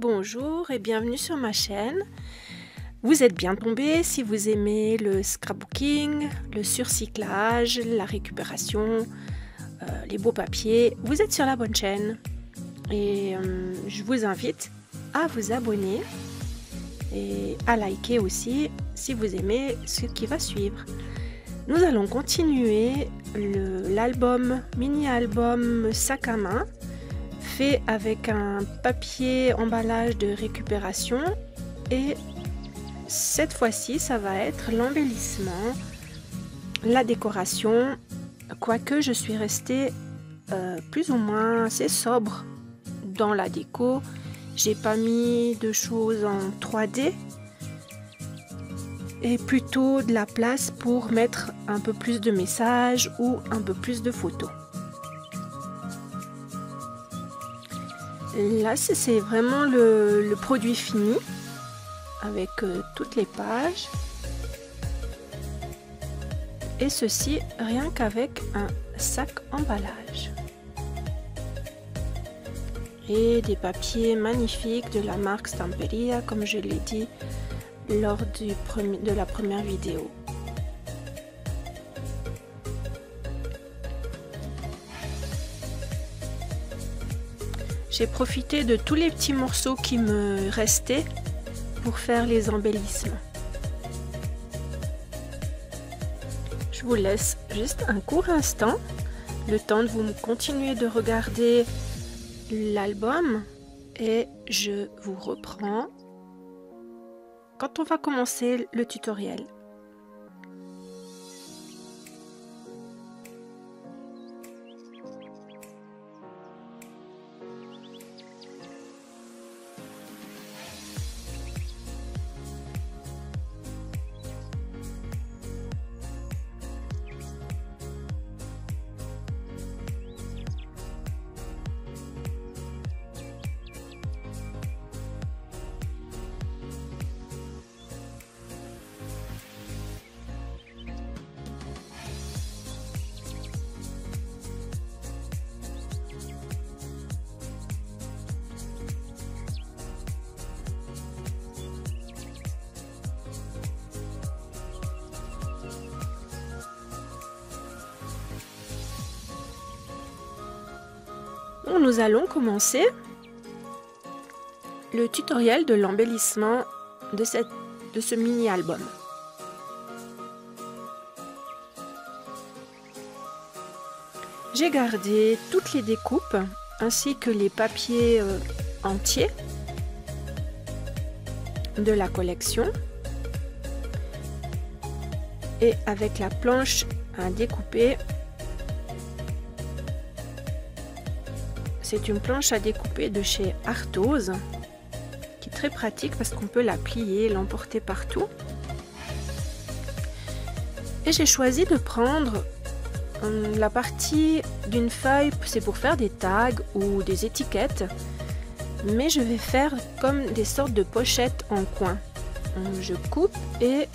Bonjour et bienvenue sur ma chaîne. Vous êtes bien tombé si vous aimez le scrapbooking, le surcyclage, la récupération, les beaux papiers. Vous êtes sur la bonne chaîne et je vous invite à vous abonner et à liker aussi si vous aimez ce qui va suivre. Nous allons continuer l'album, mini-album sac à main fait avec un papier emballage de récupération et cette fois-ci ça va être l'embellissement, la décoration, quoique je suis restée plus ou moins assez sobre dans la déco. J'ai pas mis de choses en 3D et plutôt de la place pour mettre un peu plus de messages ou un peu plus de photos. Là, c'est vraiment le produit fini avec toutes les pages. Et ceci rien qu'avec un sac emballage. Et des papiers magnifiques de la marque Stamperia, comme je l'ai dit lors de la première vidéo. J'ai profité de tous les petits morceaux qui me restaient pour faire les embellissements. Je vous laisse juste un court instant, le temps de vous continuer de regarder l'album et je vous reprends quand on va commencer le tutoriel. Nous allons commencer le tutoriel de l'embellissement de ce mini-album. J'ai gardé toutes les découpes ainsi que les papiers entiers de la collection et avec la planche à découper. C'est une planche à découper de chez Arthos qui est très pratique parce qu'on peut la plier et l'emporter partout. Et j'ai choisi de prendre la partie d'une feuille, c'est pour faire des tags ou des étiquettes, mais je vais faire comme des sortes de pochettes en coin. Je coupe et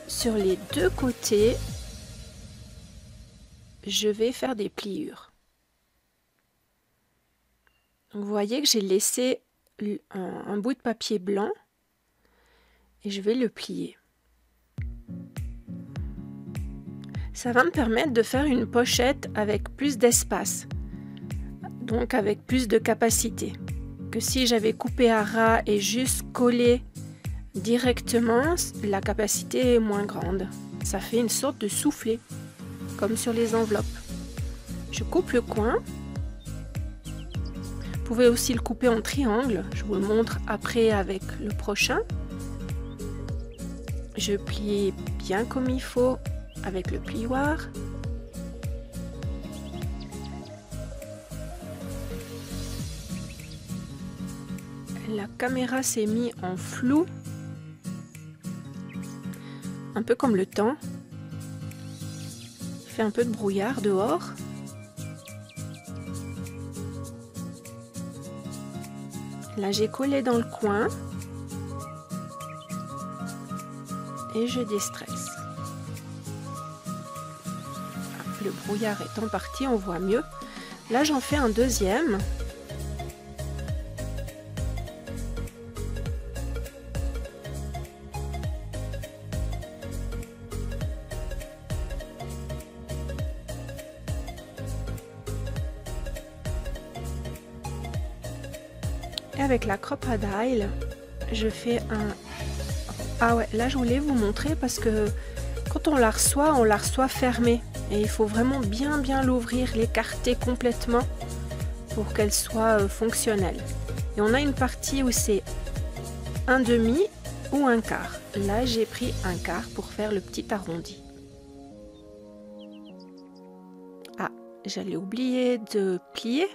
sur les deux côtés, je vais faire des pliures. Vous voyez que j'ai laissé un bout de papier blanc et je vais le plier. Ça va me permettre de faire une pochette avec plus d'espace, donc avec plus de capacité, que si j'avais coupé à ras et juste collé directement, la capacité est moins grande. Ça fait une sorte de soufflet, comme sur les enveloppes. Je coupe le coin. Vous pouvez aussi le couper en triangle, je vous le montre après avec le prochain. Je plie bien comme il faut avec le plioir. La caméra s'est mise en flou, un peu comme le temps. Il fait un peu de brouillard dehors. Là, j'ai collé dans le coin et je déstresse. Le brouillard étant parti, on voit mieux. Là, j'en fais un deuxième. Et avec la Crop-A-Dile, je fais un... Ah ouais, là je voulais vous montrer parce que quand on la reçoit fermée. Et il faut vraiment bien l'ouvrir, l'écarter complètement pour qu'elle soit fonctionnelle. Et on a une partie où c'est un demi ou un quart. Là, j'ai pris un quart pour faire le petit arrondi. Ah, j'allais oublier de plier.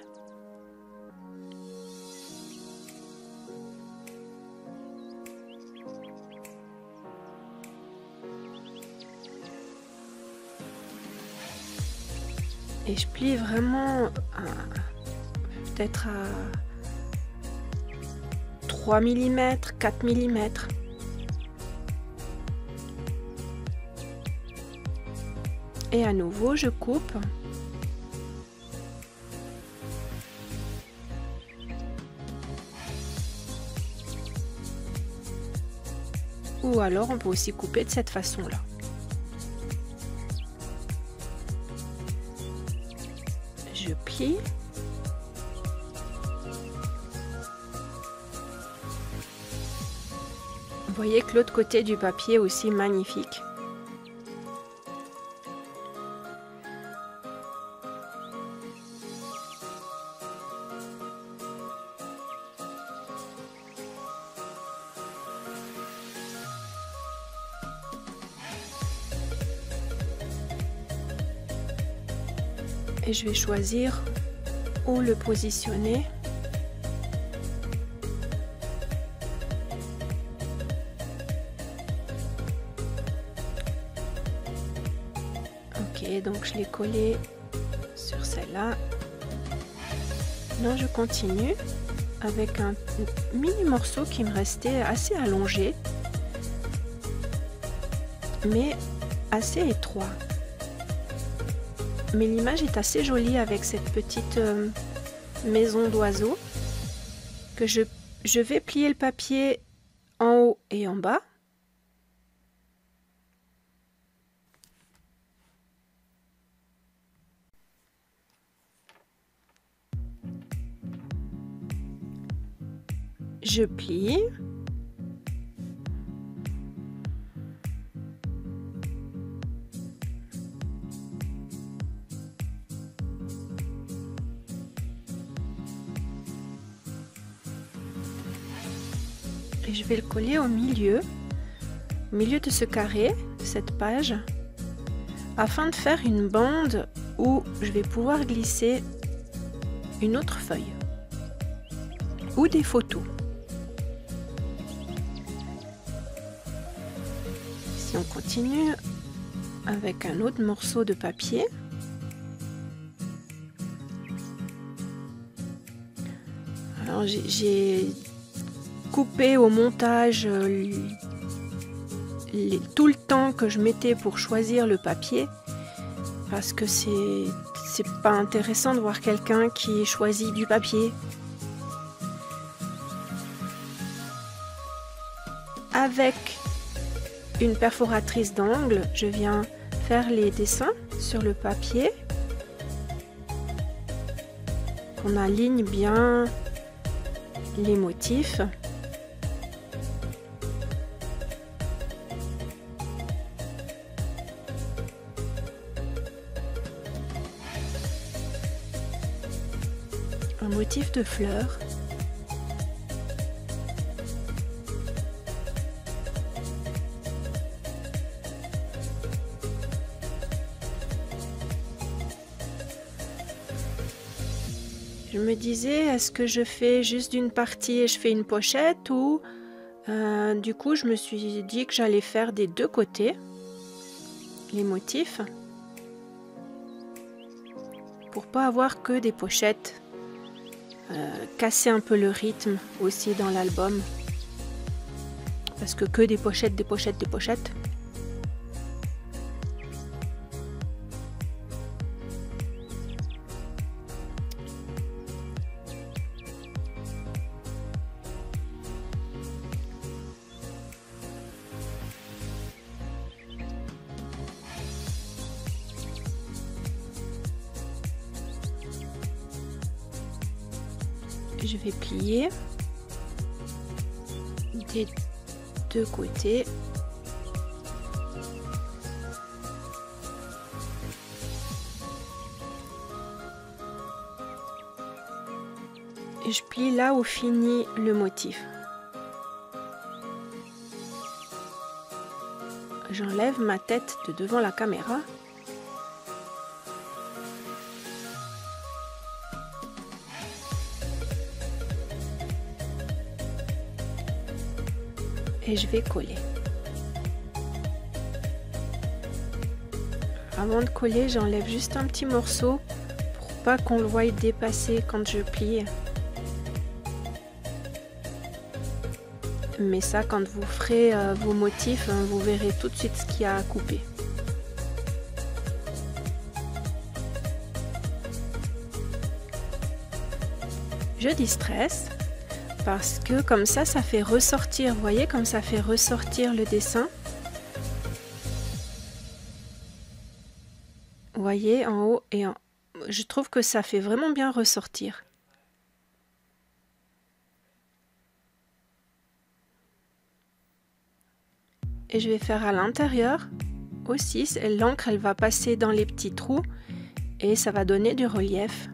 Et je plie vraiment peut-être à 3 mm, 4 mm. Et à nouveau, je coupe. Ou alors, on peut aussi couper de cette façon-là. Je plie. Vous voyez que l'autre côté du papier est aussi magnifique. Et je vais choisir où le positionner. Ok, donc je l'ai collé sur celle-là. Là, je continue avec un mini morceau qui me restait assez allongé, mais assez étroit. Mais l'image est assez jolie avec cette petite maison d'oiseau que je vais plier le papier en haut et en bas. Je plie. Et je vais le coller au milieu de ce carré, de cette page, afin de faire une bande où je vais pouvoir glisser une autre feuille ou des photos. Si on continue avec un autre morceau de papier, alors j'ai coupé au montage tout le temps que je mettais pour choisir le papier, parce que c'est pas intéressant de voir quelqu'un qui choisit du papier. Avec une perforatrice d'angle, je viens faire les dessins sur le papier, qu'on aligne bien les motifs. Un motif de fleurs. Je me disais, est-ce que je fais juste d'une partie et je fais une pochette, ou du coup je me suis dit que j'allais faire des deux côtés les motifs pour pas avoir que des pochettes. Casser un peu le rythme aussi dans l'album, parce que des pochettes, des pochettes, des pochettes. Je vais plier. des deux côtés. Et je plie là où finit le motif. J'enlève ma tête de devant la caméra. Et je vais coller. Avant de coller, j'enlève juste un petit morceau pour pas qu'on le voie dépasser quand je plie. Mais ça, quand vous ferez vos motifs, vous verrez tout de suite ce qu'il y a à couper. Je distresse parce que comme ça fait ressortir, vous voyez, comme ça fait ressortir le dessin. Vous voyez, en haut et en haut. Je trouve que ça fait vraiment bien ressortir. Et je vais faire à l'intérieur aussi. L'encre, elle va passer dans les petits trous et ça va donner du relief.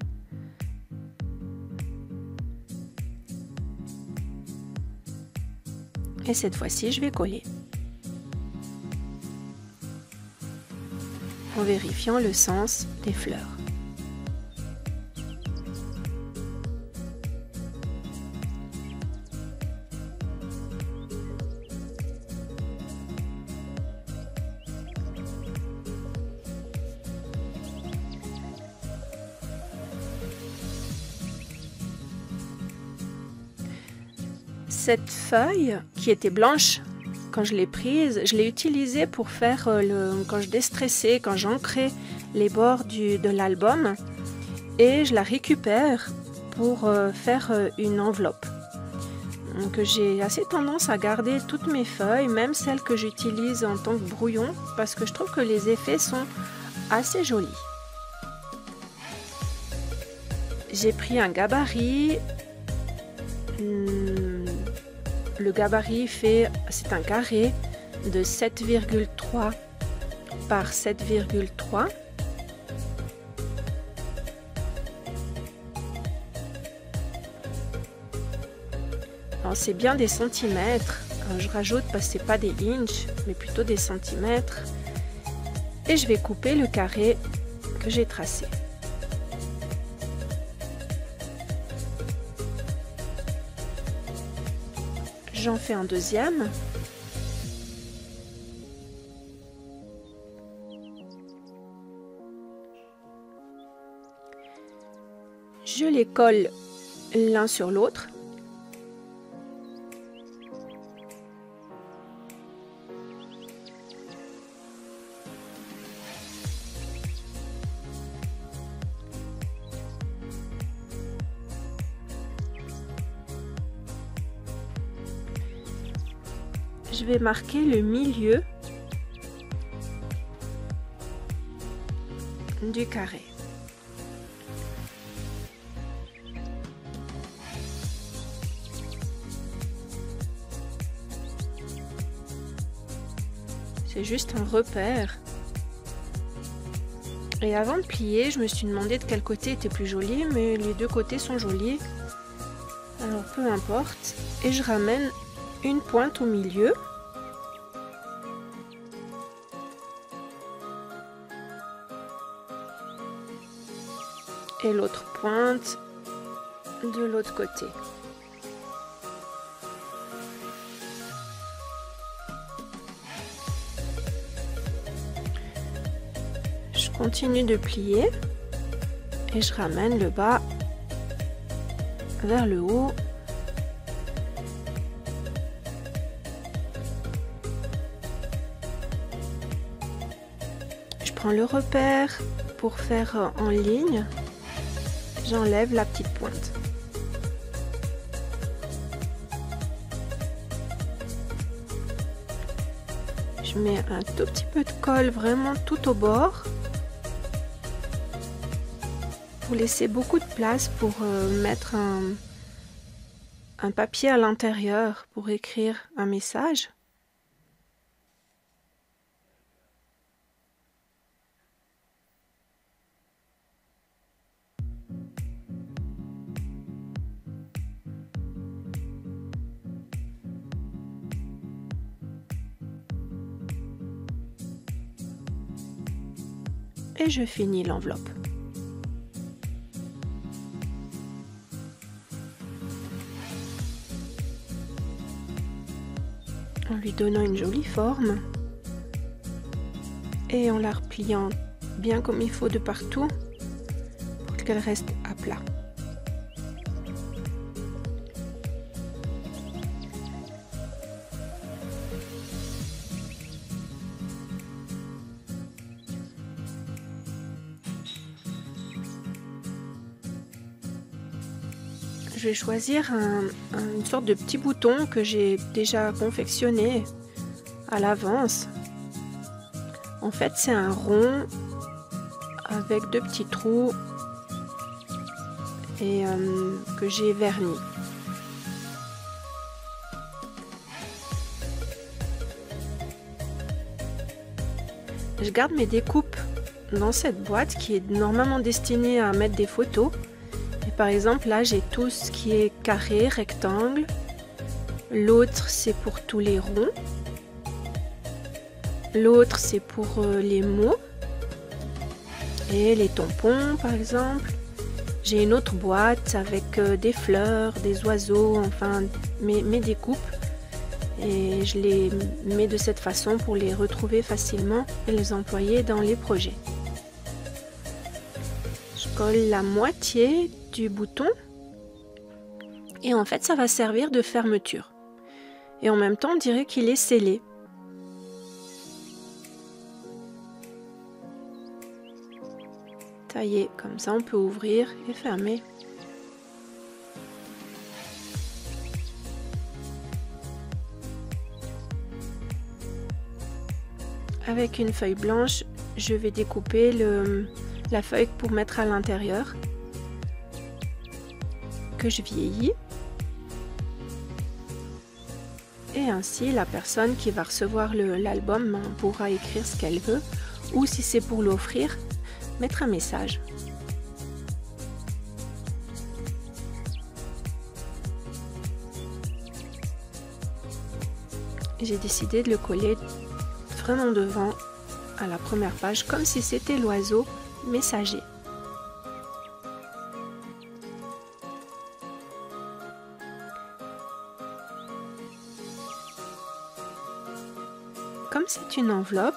Et cette fois-ci, je vais coller. En vérifiant le sens des fleurs. Cette feuille qui était blanche, quand je l'ai prise, je l'ai utilisée pour faire quand je déstressais, quand j'ancrais les bords de l'album, et je la récupère pour faire une enveloppe. Donc j'ai assez tendance à garder toutes mes feuilles, même celles que j'utilise en tant que brouillon, parce que je trouve que les effets sont assez jolis. J'ai pris un gabarit. Le gabarit c'est un carré de 7,3 par 7,3. Alors c'est bien des centimètres. Je rajoute parce que c'est pas des inches, mais plutôt des centimètres. Et je vais couper le carré que j'ai tracé. J'en fais un deuxième. Je les colle l'un sur l'autre. Je vais marquer le milieu du carré. C'est juste un repère. Et avant de plier, je me suis demandé de quel côté était plus joli, mais les deux côtés sont jolis. Alors peu importe. Et je ramène une pointe au milieu. Et l'autre pointe de l'autre côté. Je continue de plier et je ramène le bas vers le haut. Je prends le repère pour faire en ligne. J'enlève la petite pointe. Je mets un tout petit peu de colle vraiment tout au bord pour laisser beaucoup de place pour mettre un papier à l'intérieur pour écrire un message. Et je finis l'enveloppe. En lui donnant une jolie forme et en la repliant bien comme il faut de partout pour qu'elle reste à plat. Je vais choisir une sorte de petit bouton que j'ai déjà confectionné à l'avance. En fait, c'est un rond avec 2 petits trous et que j'ai verni. Je garde mes découpes dans cette boîte qui est normalement destinée à mettre des photos. Et par exemple, là, j'ai tout ce qui est carré, rectangle. L'autre, c'est pour tous les ronds. L'autre, c'est pour les mots. Et les tampons, par exemple. J'ai une autre boîte avec des fleurs, des oiseaux, enfin, mes découpes. Et je les mets de cette façon pour les retrouver facilement et les employer dans les projets. Je colle la moitié du bouton et en fait ça va servir de fermeture. Et en même temps on dirait qu'il est scellé. Taillé, comme ça on peut ouvrir et fermer. Avec une feuille blanche, je vais découper la feuille pour mettre à l'intérieur, que je vieillis. Et ainsi, la personne qui va recevoir l'album pourra écrire ce qu'elle veut, ou si c'est pour l'offrir, mettre un message. J'ai décidé de le coller vraiment devant à la première page, comme si c'était l'oiseau messager. Comme c'est une enveloppe,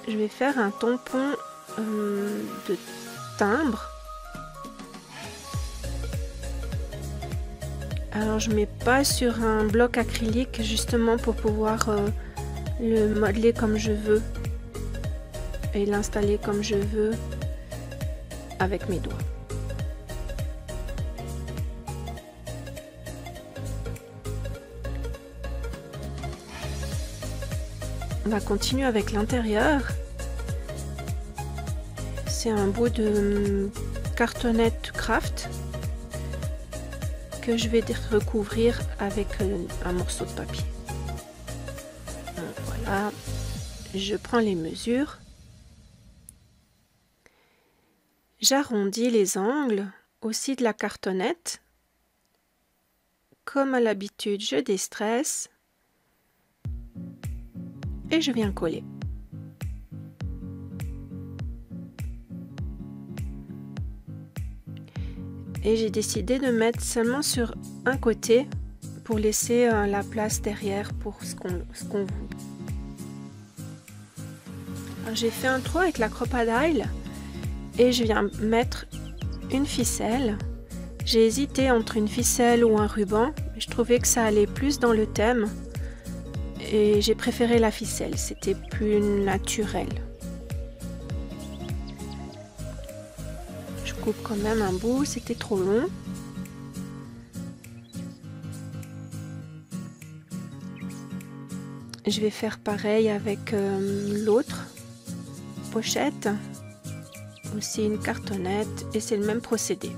je vais faire un tampon de timbre. Alors je mets pas sur un bloc acrylique justement pour pouvoir le modeler comme je veux et l'installer comme je veux avec mes doigts. On va continuer avec l'intérieur. C'est un bout de cartonnette craft que je vais recouvrir avec un morceau de papier. Donc, voilà, je prends les mesures. J'arrondis les angles aussi de la cartonnette. Comme à l'habitude, je déstresse et je viens coller. Et j'ai décidé de mettre seulement sur un côté pour laisser la place derrière pour ce qu'on veut. J'ai fait un trou avec la Crop-A-Dile et je viens mettre une ficelle. J'ai hésité entre une ficelle ou un ruban, mais je trouvais que ça allait plus dans le thème et j'ai préféré la ficelle, c'était plus naturel. Je coupe quand même un bout, c'était trop long. Je vais faire pareil avec l'autre pochette, aussi une cartonnette, et c'est le même procédé.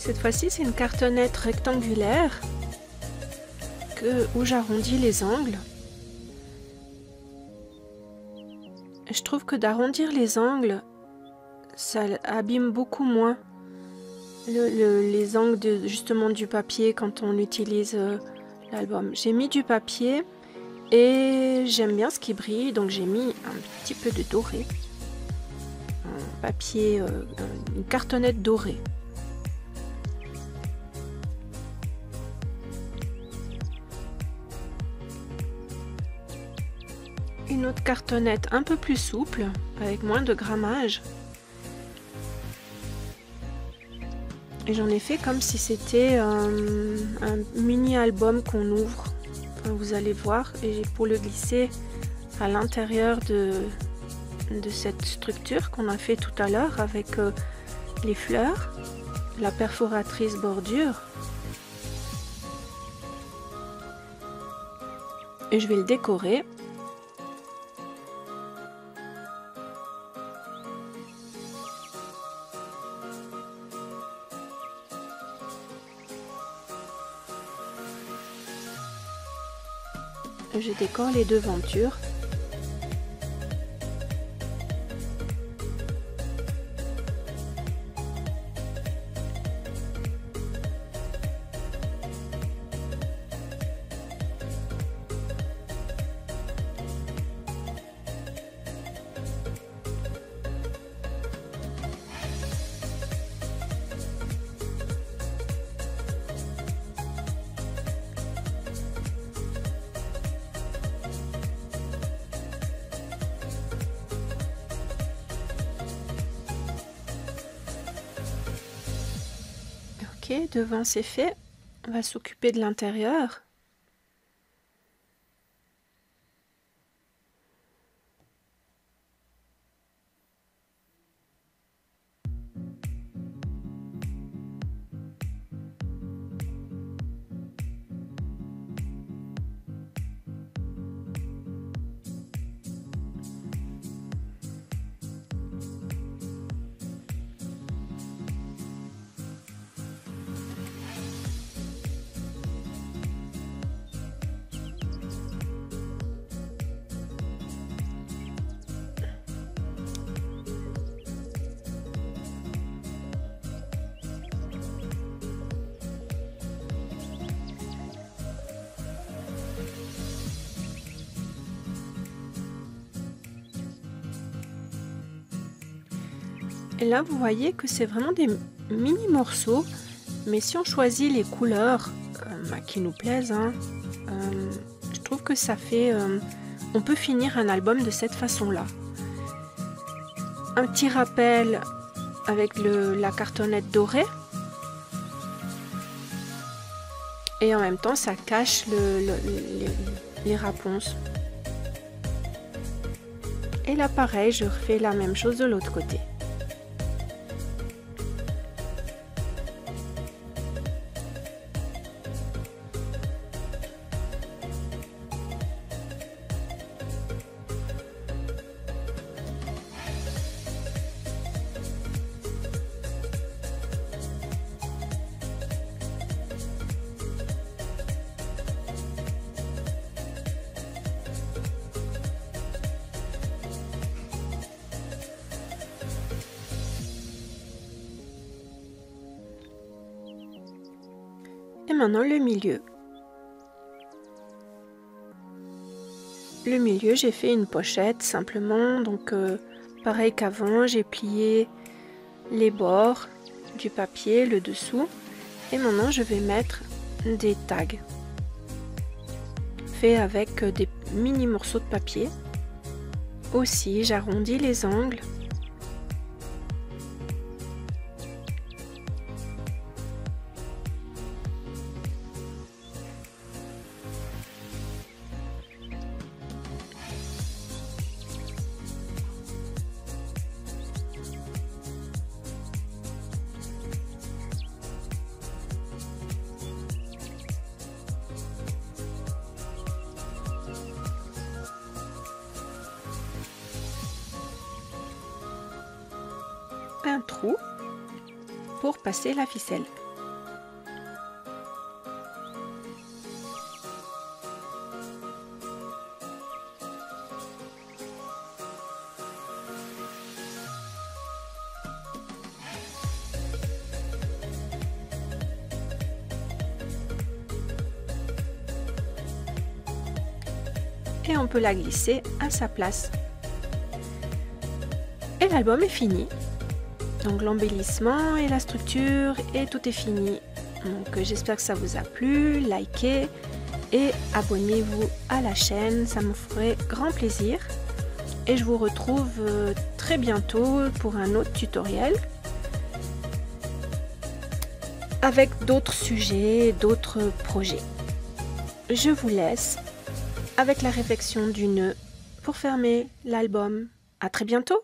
Cette fois-ci, c'est une cartonnette rectangulaire où j'arrondis les angles. Je trouve que d'arrondir les angles, ça abîme beaucoup moins les angles justement du papier quand on utilise l'album. J'ai mis du papier et j'aime bien ce qui brille, donc j'ai mis un petit peu de doré. Un papier, une cartonnette dorée. Une autre cartonnette un peu plus souple, avec moins de grammage. Et j'en ai fait comme si c'était un mini-album qu'on ouvre. Enfin, vous allez voir, et pour le glisser à l'intérieur de cette structure qu'on a fait tout à l'heure avec les fleurs, la perforatrice bordure. Et je vais le décorer. Je décore les devantures. Ok, devant c'est fait, on va s'occuper de l'intérieur. Et là, vous voyez que c'est vraiment des mini morceaux, mais si on choisit les couleurs qui nous plaisent, je trouve que ça fait... on peut finir un album de cette façon-là. Un petit rappel avec la cartonnette dorée. Et en même temps, ça cache les raponces. Et là, pareil, je refais la même chose de l'autre côté. Et maintenant le milieu. Le milieu, j'ai fait une pochette simplement, donc pareil qu'avant, j'ai plié les bords du papier, le dessous, et maintenant je vais mettre des tags faits avec des mini morceaux de papier. Aussi, j'arrondis les angles. Un trou pour passer la ficelle. et on peut la glisser à sa place. Et l'album est fini. Donc l'embellissement et la structure et tout est fini. Donc j'espère que ça vous a plu, likez et abonnez-vous à la chaîne, ça me ferait grand plaisir. Et je vous retrouve très bientôt pour un autre tutoriel avec d'autres sujets, d'autres projets. Je vous laisse avec la réflexion du nœud pour fermer l'album. À très bientôt.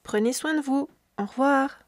Prenez soin de vous. Au revoir.